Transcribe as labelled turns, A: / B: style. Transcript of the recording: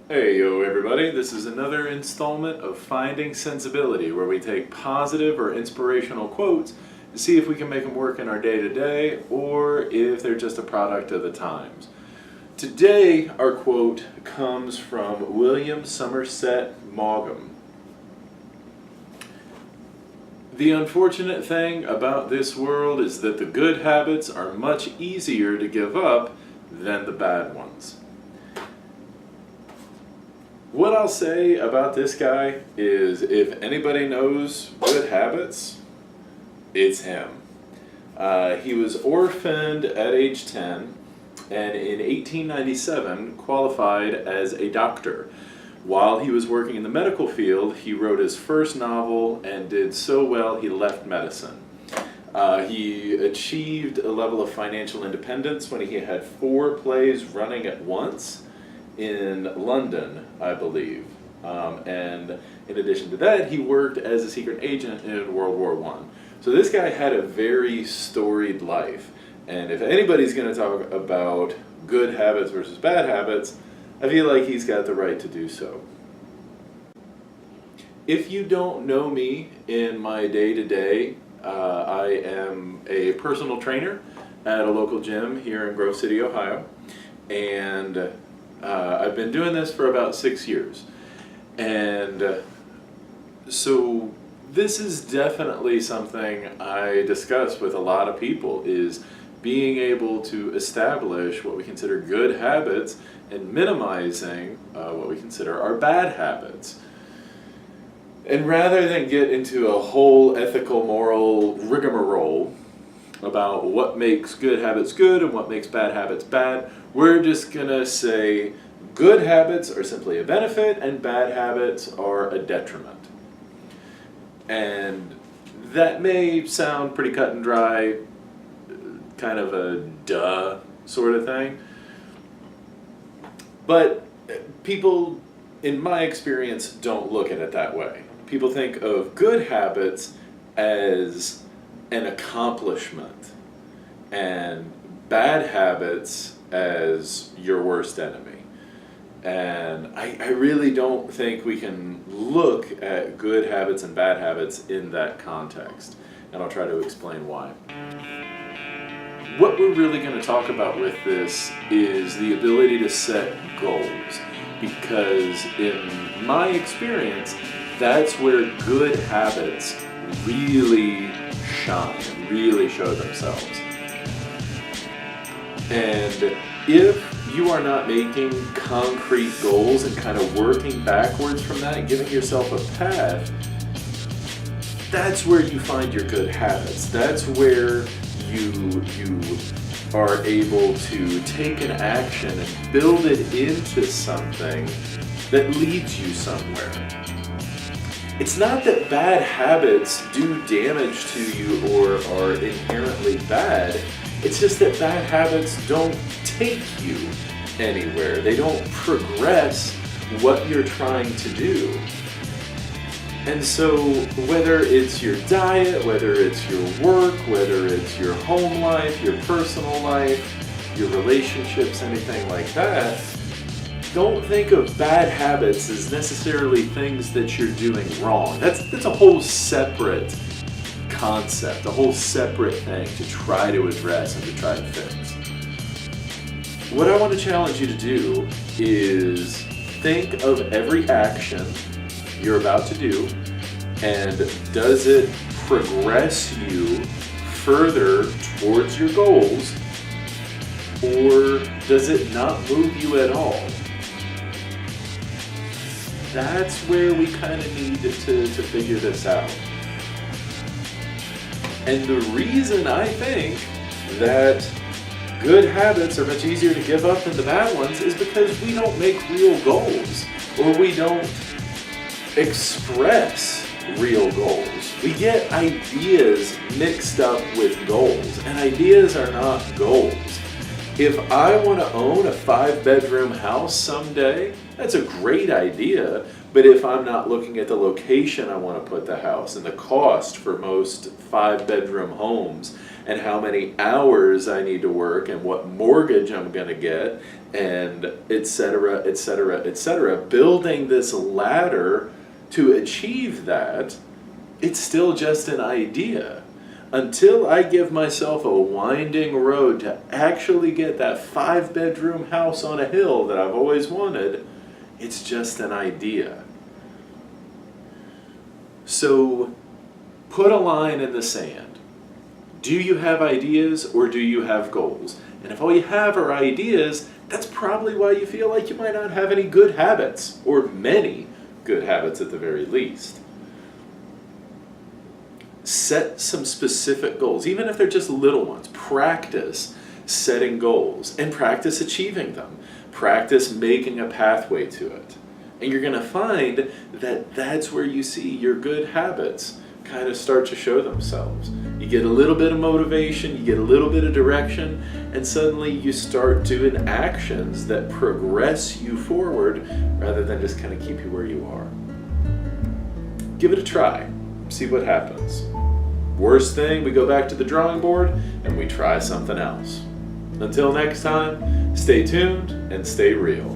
A: Hey yo everybody, this is another installment of Finding Sensibility, where we take positive or inspirational quotes to see if we can make them work in our day-to-day or if they're just a product of the times. Today our quote comes from William Somerset Maugham. The unfortunate thing about this world is that the good habits are much easier to give up than the bad ones. What I'll say about this guy is, if anybody knows good habits, it's him. He was orphaned at age 10, and in 1897 qualified as a doctor. While he was working in the medical field, he wrote his first novel and did so well he left medicine. He achieved a level of financial independence when he had 4 plays running at once in London, I believe. And in addition to that, he worked as a secret agent in World War I. So this guy had a very storied life. And if anybody's going to talk about good habits versus bad habits, I feel like he's got the right to do so. If you don't know me in my day-to-day, I am a personal trainer at a local gym here in Grove City, Ohio. And I've been doing this for about 6 years. And so this is definitely something I discuss with a lot of people, is being able to establish what we consider good habits and minimizing what we consider our bad habits. And rather than get into a whole ethical, moral rigmarole about what makes good habits good and what makes bad habits bad, we're just gonna say good habits are simply a benefit and bad habits are a detriment. And that may sound pretty cut and dry, kind of a duh sort of thing, but people, in my experience, don't look at it that way. People think of good habits as an accomplishment and bad habits as your worst enemy. And I really don't think we can look at good habits and bad habits in that context. And I'll try to explain why. What we're really going to talk about with this is the ability to set goals. Because in my experience, that's where good habits really shine, really show themselves. And if you are not making concrete goals and kind of working backwards from that and giving yourself a path, that's where you find your good habits. That's where you are able to take an action and build it into something that leads you somewhere. It's not that bad habits do damage to you or are inherently bad. It's just that bad habits don't take you anywhere. They don't progress what you're trying to do. And so whether it's your diet, whether it's your work, whether it's your home life, your personal life, your relationships, anything like that, don't think of bad habits as necessarily things that you're doing wrong. That's a whole separate concept, a whole separate thing to try to address and to try to fix. What I want to challenge you to do is think of every action you're about to do, and does it progress you further towards your goals, or does it not move you at all? That's where we kind of need to figure this out. And the reason I think that good habits are much easier to give up than the bad ones is because we don't make real goals, or we don't express real goals. We get ideas mixed up with goals, and ideas are not goals. If I want to own a 5-bedroom house someday, that's a great idea, but if I'm not looking at the location I want to put the house and the cost for most 5-bedroom homes and how many hours I need to work and what mortgage I'm going to get and etc., etc., etc., building this ladder to achieve that, it's still just an idea. Until I give myself a winding road to actually get that 5-bedroom house on a hill that I've always wanted, it's just an idea. So put a line in the sand. Do you have ideas or do you have goals? And if all you have are ideas, that's probably why you feel like you might not have any good habits, or many good habits at the very least. Set some specific goals, even if they're just little ones. Practice setting goals and practice achieving them. Practice making a pathway to it. And you're going to find that that's where you see your good habits kind of start to show themselves. You get a little bit of motivation, you get a little bit of direction, and suddenly you start doing actions that progress you forward rather than just kind of keep you where you are. Give it a try. See what happens. Worst thing, we go back to the drawing board and we try something else. Until next time, stay tuned and stay real.